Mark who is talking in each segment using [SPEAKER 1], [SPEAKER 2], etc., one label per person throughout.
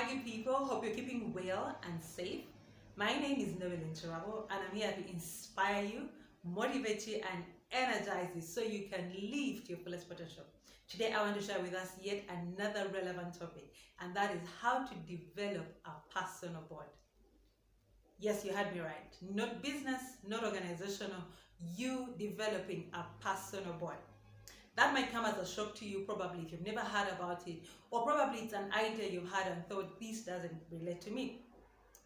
[SPEAKER 1] Hi good people, hope you're keeping well and safe. My name is Noel Inchirabo and I'm here to inspire you, motivate you and energize you so you can live to your fullest potential. Today I want to share with us yet another relevant topic, and that is how to develop a personal board. Yes, you heard me right. Not business, not organizational, you developing a personal board. That might come as a shock to you probably if you've never heard about it, or probably it's an idea you've had and thought this doesn't relate to me.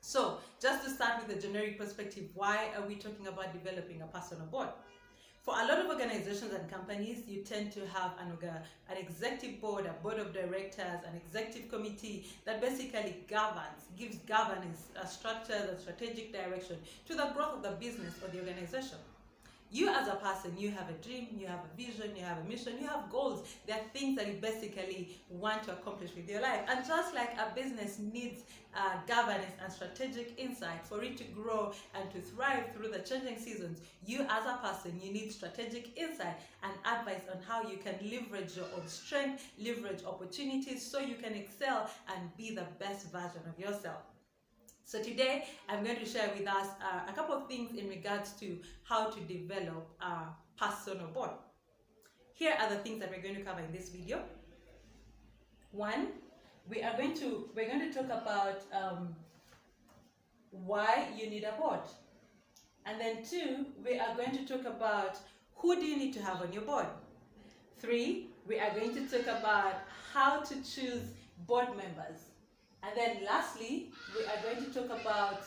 [SPEAKER 1] So just to start with a generic perspective, why are we talking about developing a personal board? For a lot of organizations and companies, you tend to have an executive board, a board of directors, an executive committee that basically gives governance, a structure, a strategic direction to the growth of the business or the organization. You as a person, you have a dream, you have a vision, you have a mission, you have goals. There are things that you basically want to accomplish with your life. And just like a business needs governance and strategic insight for it to grow and to thrive through the changing seasons, you as a person, you need strategic insight and advice on how you can leverage your own strength, leverage opportunities so you can excel and be the best version of yourself. So today I'm going to share with us a couple of things in regards to how to develop a personal board. Here are the things that we're going to cover in this video. One, we're going to talk about why you need a board. And then two, we are going to talk about who do you need to have on your board. Three, we are going to talk about how to choose board members. And then lastly, we are going to talk about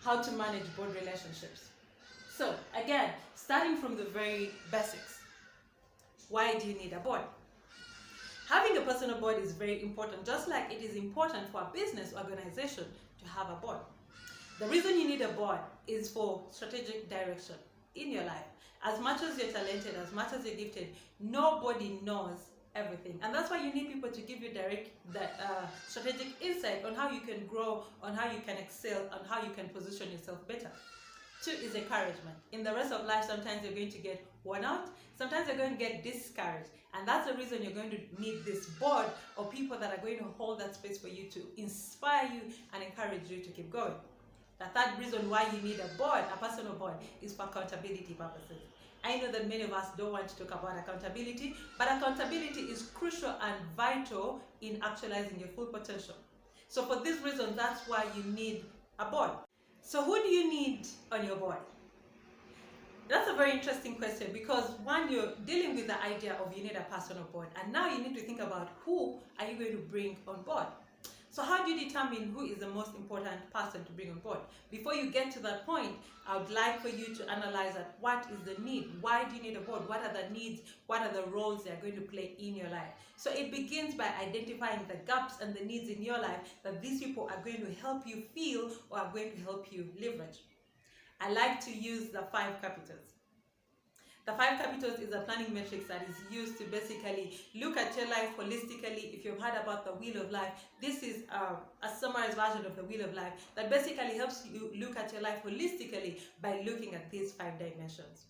[SPEAKER 1] how to manage board relationships. So again, starting from the very basics, why do you need a board? Having a personal board is very important, just like it is important for a business organization to have a board. The reason you need a board is for strategic direction in your life. As much as you're talented, as much as you're gifted, nobody knows everything, and that's why you need people to give you strategic insight on how you can grow, on how you can excel, on how you can position yourself better. Two is encouragement. In the rest of life, sometimes you're going to get worn out, sometimes you're going to get discouraged, and that's the reason you're going to need this board of people that are going to hold that space for you to inspire you and encourage you to keep going. The third reason why you need a board, a personal board, is for accountability purposes. I know that many of us don't want to talk about accountability, but accountability is crucial and vital in actualizing your full potential. So for this reason, that's why you need a board. So who do you need on your board? That's a very interesting question, because one, you're dealing with the idea of you need a personal board, and now you need to think about who are you going to bring on board. So how do you determine who is the most important person to bring on board? Before you get to that point, I would like for you to analyze that what is the need? Why do you need a board? What are the needs? What are the roles they are going to play in your life? So it begins by identifying the gaps and the needs in your life that these people are going to help you feel or are going to help you leverage. I like to use the 5 capitals. The 5 capitals is a planning matrix that is used to basically look at your life holistically. If you've heard about the wheel of life, this is a summarized version of the wheel of life that basically helps you look at your life holistically by looking at these 5 dimensions.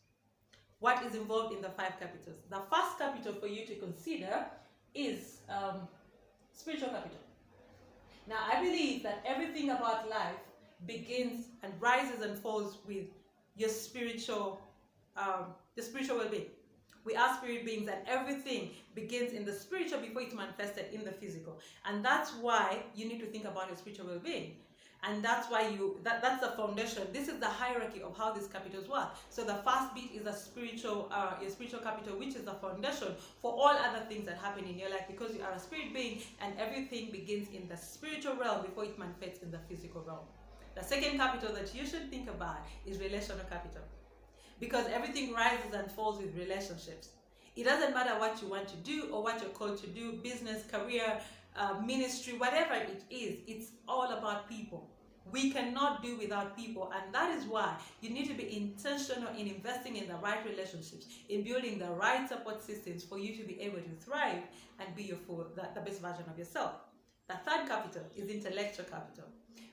[SPEAKER 1] What is involved in the 5 capitals? The first capital for you to consider is spiritual capital. Now, I believe that everything about life begins and rises and falls with your spiritual well-being. We are spirit beings, and everything begins in the spiritual before it's manifested in the physical. And that's why you need to think about your spiritual well-being. And that's why that's the foundation. This is the hierarchy of how these capitals work. So the first bit is your spiritual capital, which is the foundation for all other things that happen in your life, because you are a spirit being and everything begins in the spiritual realm before it manifests in the physical realm. The second capital that you should think about is relational capital, because everything rises and falls with relationships. It doesn't matter what you want to do or what you're called to do, business, career, ministry, whatever it is, it's all about people. We cannot do without people, and that is why you need to be intentional in investing in the right relationships, in building the right support systems for you to be able to thrive and be the best version of yourself. The third capital is intellectual capital.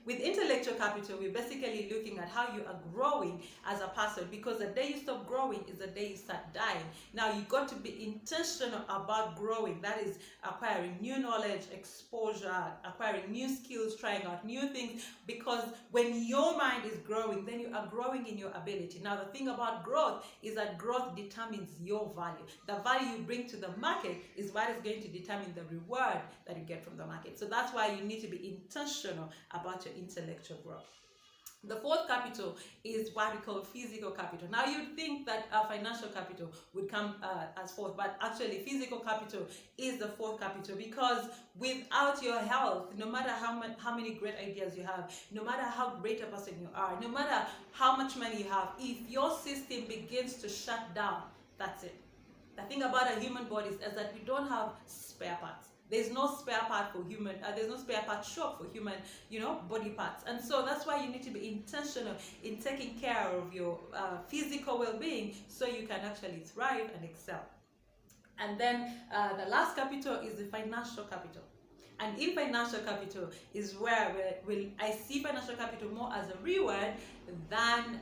[SPEAKER 1] With intellectual capital, we're basically looking at how you are growing as a person, because the day you stop growing is the day you start dying. Now, you got to be intentional about growing. That is acquiring new knowledge, exposure, acquiring new skills, trying out new things, because when your mind is growing, then you are growing in your ability. Now, the thing about growth is that growth determines your value. The value you bring to the market is what is going to determine the reward that you get from the market. So that's why you need to be intentional about your intellectual growth. The fourth capital is what we call physical capital. Now, you'd think that financial capital would come as fourth, but actually physical capital is the fourth capital, because without your health, no matter how many great ideas you have, no matter how great a person you are, no matter how much money you have, if your system begins to shut down, that's it. The thing about a human body is that we don't have spare parts. There's no spare part for human, there's no spare part shop for human, body parts. And so that's why you need to be intentional in taking care of your physical well-being, so you can actually thrive and excel. And then the last capital is the financial capital. And in financial capital is where I see financial capital more as a reward than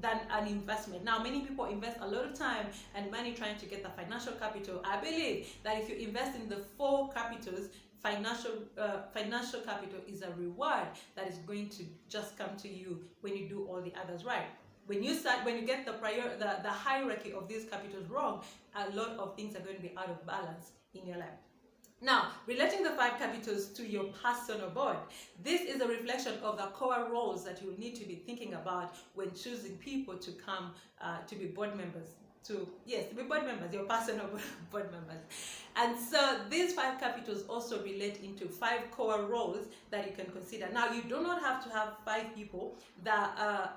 [SPEAKER 1] an investment. Now, many people invest a lot of time and money trying to get the financial capital. I believe that if you invest in the four capitals, financial capital is a reward that is going to just come to you when you do all the others right. When you get the hierarchy of these capitals wrong, a lot of things are going to be out of balance in your life. Now, relating the five capitals to your personal board, this is a reflection of the core roles that you need to be thinking about when choosing people to come to be board members. To be board members, your personal board members. And so these five capitals also relate into five core roles that you can consider. Now, you do not have to have 5 people.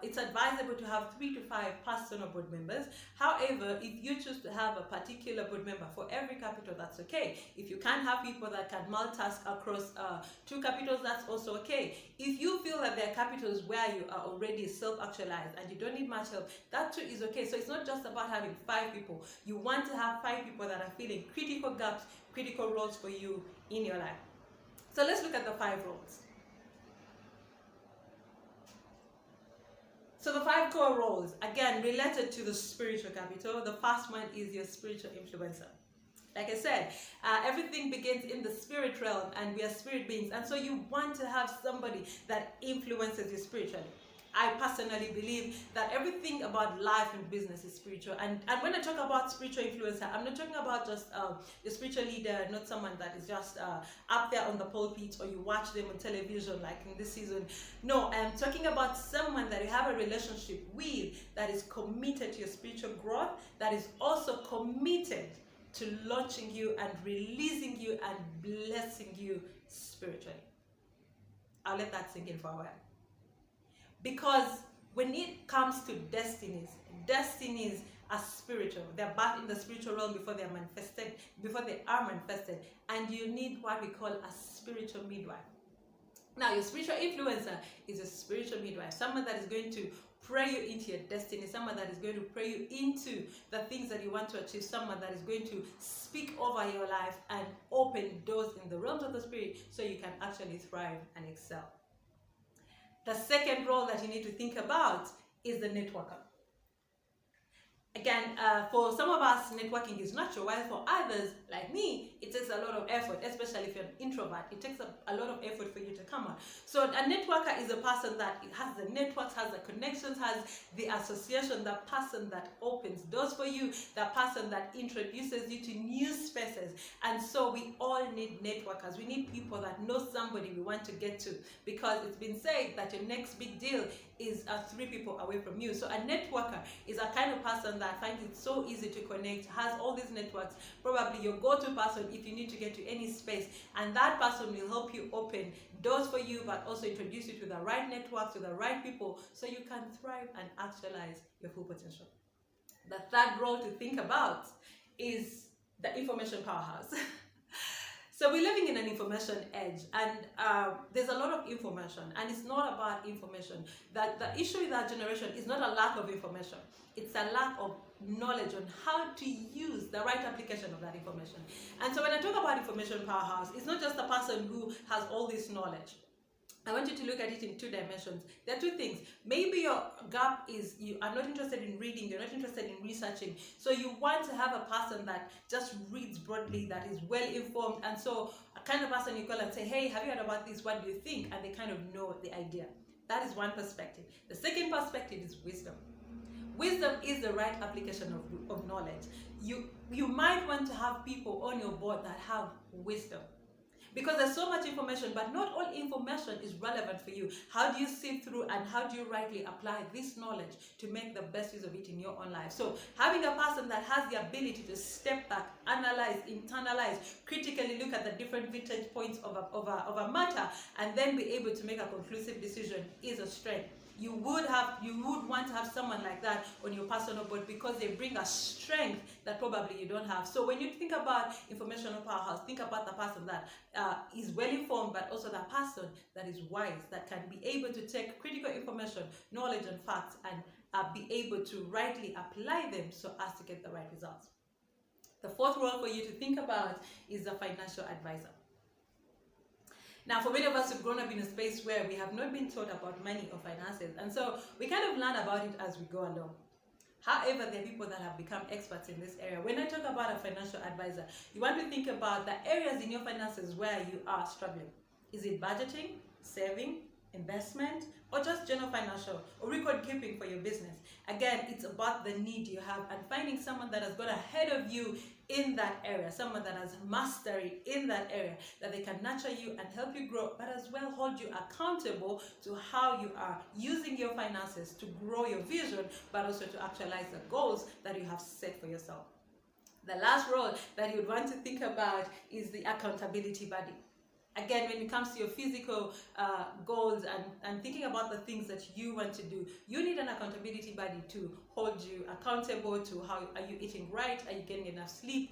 [SPEAKER 1] It's advisable to have 3 to 5 personal board members. However, if you choose to have a particular board member for every capital, that's okay. If you can't have people that can multitask across 2 capitals, that's also okay. If you feel that there are capitals where you are already self-actualized and you don't need much help, that too is okay. So it's not just about having 5 people. You want to have 5 people that are filling critical gaps, critical roles for you in your life. So let's look at the 5 roles. So the 5 core roles, again, related to the spiritual capital. The first one is your spiritual influencer. Like I said, everything begins in the spirit realm, and we are spirit beings. And so you want to have somebody that influences you spiritually. I personally believe that everything about life and business is spiritual. And when I talk about spiritual influencer, I'm not talking about just a spiritual leader, not someone that is just up there on the pulpit, or you watch them on television like in this season. No, I'm talking about someone that you have a relationship with, that is committed to your spiritual growth, that is also committed to launching you and releasing you and blessing you spiritually. I'll let that sink in for a while. Because when it comes to destinies are spiritual. They're birthed in the spiritual realm before they are manifested. And you need what we call a spiritual midwife. Now, your spiritual influencer is a spiritual midwife, someone that is going to pray you into your destiny, someone that is going to pray you into the things that you want to achieve, someone that is going to speak over your life and open doors in the realms of the spirit so you can actually thrive and excel. The second role that you need to think about is the networker. Again, for some of us, networking is natural, while for others, like me, it takes a lot of effort, especially if you're an introvert. It takes a lot of effort for you to come out. So a networker is a person that has the networks, has the connections, has the association, the person that opens doors for you, the person that introduces you to new spaces. And so we all need networkers. We need people that know somebody we want to get to, because it's been said that your next big deal is 3 people away from you. So a networker is a kind of person that finds it so easy to connect, has all these networks, probably your go-to person if you need to get to any space, and that person will help you open doors for you, but also introduce you to the right networks, to the right people, so you can thrive and actualize your full potential. The third role to think about is the information powerhouse. So we're living in an information age, and there's a lot of information, and it's not about information. That the issue with our generation is not a lack of information, it's a lack of knowledge on how to use the right application of that information. And so when I talk about information powerhouse, it's not just a person who has all this knowledge. I want you to look at it in two dimensions. There are two things. Maybe your gap is you are not interested in reading, you're not interested in researching. So you want to have a person that just reads broadly, that is well informed. And so a kind of person you call and say, hey, have you heard about this? What do you think? And they kind of know the idea. That is one perspective. The second perspective is wisdom. Wisdom is the right application of knowledge. You might want to have people on your board that have wisdom. Because there's so much information, but not all information is relevant for you. How do you sift through and how do you rightly apply this knowledge to make the best use of it in your own life? So having a person that has the ability to step back, analyze, internalize, critically look at the different vintage points of a matter, and then be able to make a conclusive decision is a strength. You would want to have someone like that on your personal board because they bring a strength that probably you don't have. So when you think about informational powerhouse, think about the person that is well informed, but also the person that is wise, that can be able to take critical information, knowledge and facts, and be able to rightly apply them so as to get the right results. The fourth role for you to think about is the financial advisor. Now, for many of us who've grown up in a space where we have not been taught about money or finances, and so we kind of learn about it as we go along. However, there are people that have become experts in this area. When I talk about a financial advisor, you want to think about the areas in your finances where you are struggling. Is it budgeting, saving, investment, or just general financial or record keeping for your business? Again, it's about the need you have and finding someone that has got ahead of you in that area, someone that has mastery in that area, that they can nurture you and help you grow, but as well hold you accountable to how you are using your finances to grow your vision, but also to actualize the goals that you have set for yourself. The last role that you would want to think about is the accountability buddy. Again, when it comes to your physical goals and thinking about the things that you want to do, you need an accountability buddy to hold you accountable to how are you eating right, are you getting enough sleep,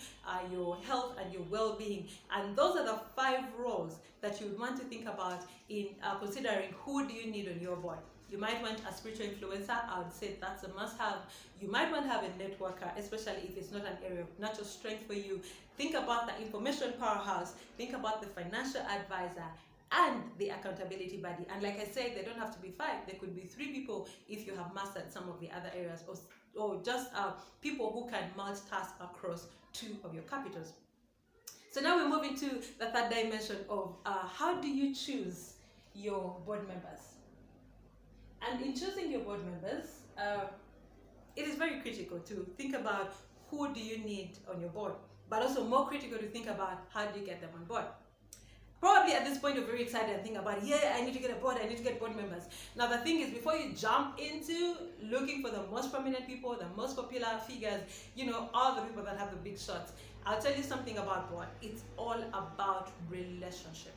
[SPEAKER 1] your health and your well-being. And those are the 5 roles that you would want to think about in considering who do you need on your board. You might want a spiritual influencer. I would say that's a must-have. You might want to have a networker, especially if it's not an area of natural strength for you. Think about the information powerhouse. Think about the financial advisor and the accountability buddy. And like I said, they don't have to be 5. There could be 3 people if you have mastered some of the other areas, or just people who can multitask across 2 of your capitals. So now we're moving to the third dimension of how do you choose your board members? And in choosing your board members, it is very critical to think about who do you need on your board, but also more critical to think about how do you get them on board. Probably at this point you're very excited and think about, yeah, I need to get a board, I need to get board members. Now the thing is, before you jump into looking for the most prominent people, the most popular figures, you know, all the people that have the big shots, I'll tell you something about board. It's all about relationship.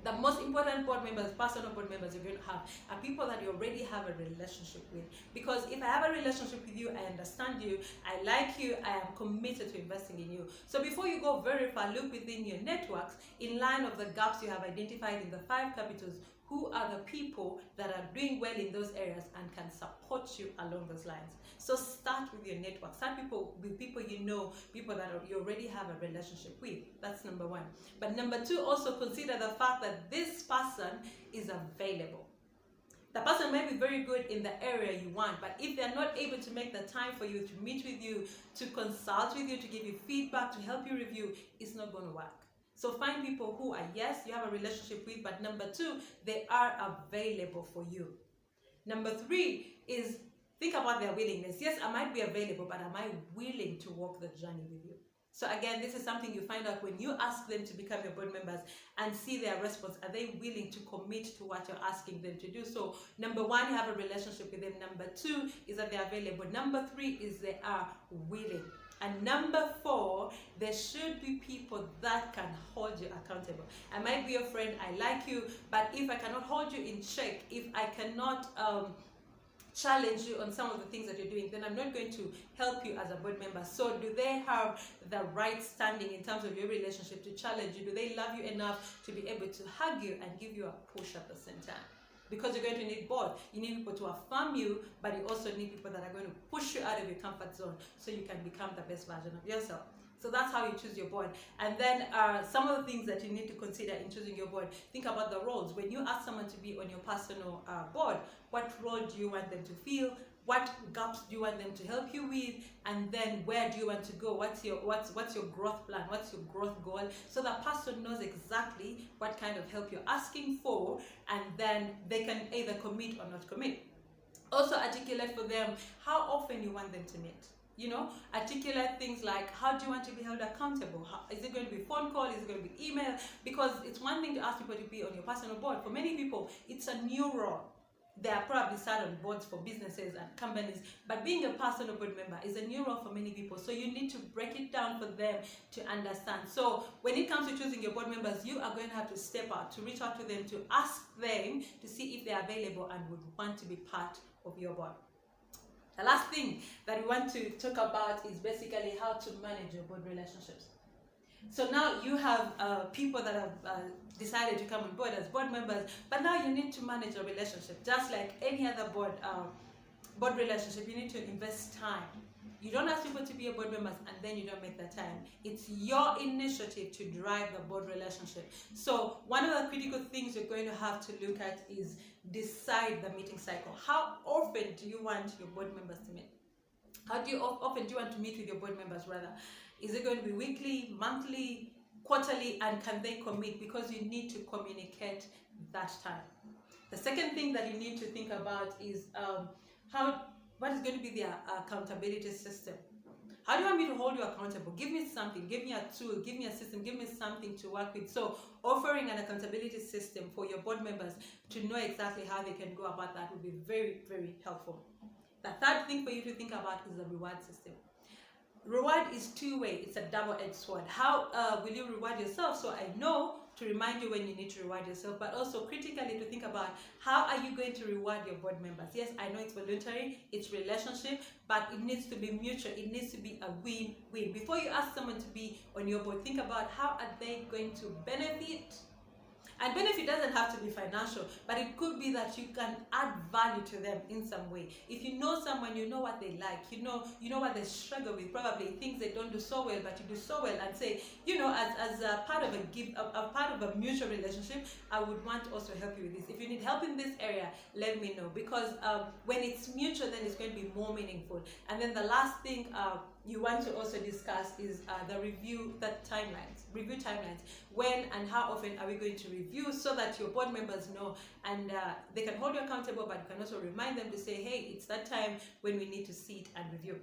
[SPEAKER 1] The most important board members, personal board members you're going to have are people that you already have a relationship with. Because if I have a relationship with you, I understand you, I like you, I am committed to investing in you. So before you go very far, look within your networks in line of the gaps you have identified in the 5 capitals. Who are the people that are doing well in those areas and can support you along those lines? So start with your network. Start with people you know, people that you already have a relationship with. That's number 1. But number 2, also consider the fact that this person is available. The person may be very good in the area you want, but if they're not able to make the time for you to meet with you, to consult with you, to give you feedback, to help you review, it's not going to work. So find people who are, yes, you have a relationship with, but number 2, they are available for you. Number 3 is think about their willingness. Yes, I might be available, but am I willing to walk the journey with you? So again, this is something you find out when you ask them to become your board members and see their response. Are they willing to commit to what you're asking them to do? So number 1, you have a relationship with them. Number 2 is that they're available. Number 3 is they are willing. And number 4, there should be people that can hold you accountable. I might be your friend, I like you, but if I cannot hold you in check, if I cannot challenge you on some of the things that you're doing, then I'm not going to help you as a board member. So do they have the right standing in terms of your relationship to challenge you? Do they love you enough to be able to hug you and give you a push at the same time? Because you're going to need both. You need people to affirm you, but you also need people that are going to push you out of your comfort zone so you can become the best version of yourself. So that's how you choose your board. And then some of the things that you need to consider in choosing your board, think about the roles. When you ask someone to be on your personal board, what role do you want them to feel? What gaps do you want them to help you with? And then where do you want to go? What's your growth plan? What's your growth goal? So that person knows exactly what kind of help you're asking for, and then they can either commit or not commit. Also articulate for them how often you want them to meet. You know, articulate things like, how do you want to be held accountable? Is it going to be phone call? Is it going to be email? Because it's one thing to ask people to be on your personal board. For many people, it's a new role. They are probably sat on boards for businesses and companies, but being a personal board member is a new role for many people. So you need to break it down for them to understand. So when it comes to choosing your board members, you are going to have to step out, to reach out to them, to ask them to see if they are available and would want to be part of your board. The last thing that we want to talk about is basically how to manage your board relationships. So now you have people that have decided to come on board as board members, but now you need to manage a relationship. Just like any other board relationship, you need to invest time. You don't ask people to be your board members and then you don't make the time. It's your initiative to drive the board relationship. So one of the critical things you're going to have to look at is decide the meeting cycle. How often do you want your board members to meet? How often do you want to meet with your board members rather? Is it going to be weekly, monthly, quarterly, and can they commit? Because you need to communicate that time. The second thing that you need to think about is what is going to be their accountability system. How do you want me to hold you accountable? Give me something, give me a tool, give me a system, give me something to work with. So offering an accountability system for your board members to know exactly how they can go about that would be very, very helpful. The third thing for you to think about is the reward system. Reward is two-way. It's a double-edged sword. How will you reward yourself? So I know to remind you when you need to reward yourself, but also critically to think about how are you going to reward your board members. Yes, I know it's voluntary, it's relationship, but it needs to be mutual. It needs to be a win-win. Before you ask someone to be on your board, think about how are they going to benefit. And benefit doesn't have to be financial, but it could be that you can add value to them in some way. If you know someone, you know what they like, you know what they struggle with, probably things they don't do so well, but you do so well, and say, as a part of a part of a mutual relationship, I would want to also help you with this. If you need help in this area, let me know, because when it's mutual, then it's going to be more meaningful. And then the last thing you want to also discuss is the review timelines. When and how often are we going to review, so that your board members know, and they can hold you accountable, but you can also remind them to say, hey, it's that time when we need to sit and review.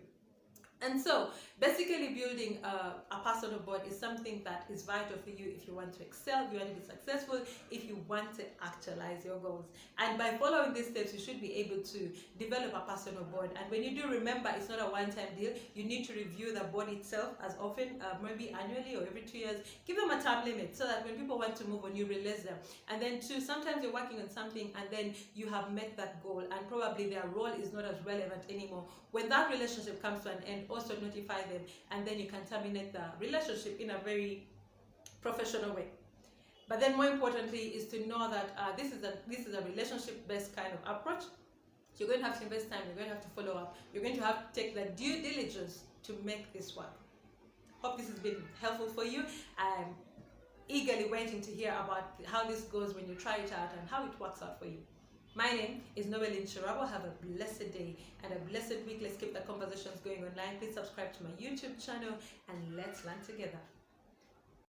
[SPEAKER 1] And so basically building a personal board is something that is vital for you if you want to excel, if you want to be successful, if you want to actualize your goals. And by following these steps, you should be able to develop a personal board. And when you do, remember, it's not a one-time deal. You need to review the board itself as often, maybe annually or every 2 years. Give them a time limit so that when people want to move on, you release them. And then two, sometimes you're working on something and then you have met that goal and probably their role is not as relevant anymore. When that relationship comes to an end, also notify them, and then you can terminate the relationship in a very professional way. But then more importantly is to know that this is a relationship-based kind of approach. You're going to have to invest time, you're going to have to follow up, you're going to have to take the due diligence to make this work. Hope this has been helpful for you. I'm eagerly waiting to hear about how this goes when you try it out and how it works out for you. My name is Noeline Chirabo. Have a blessed day and a blessed week. Let's keep the conversations going online. Please subscribe to my YouTube channel and let's learn together.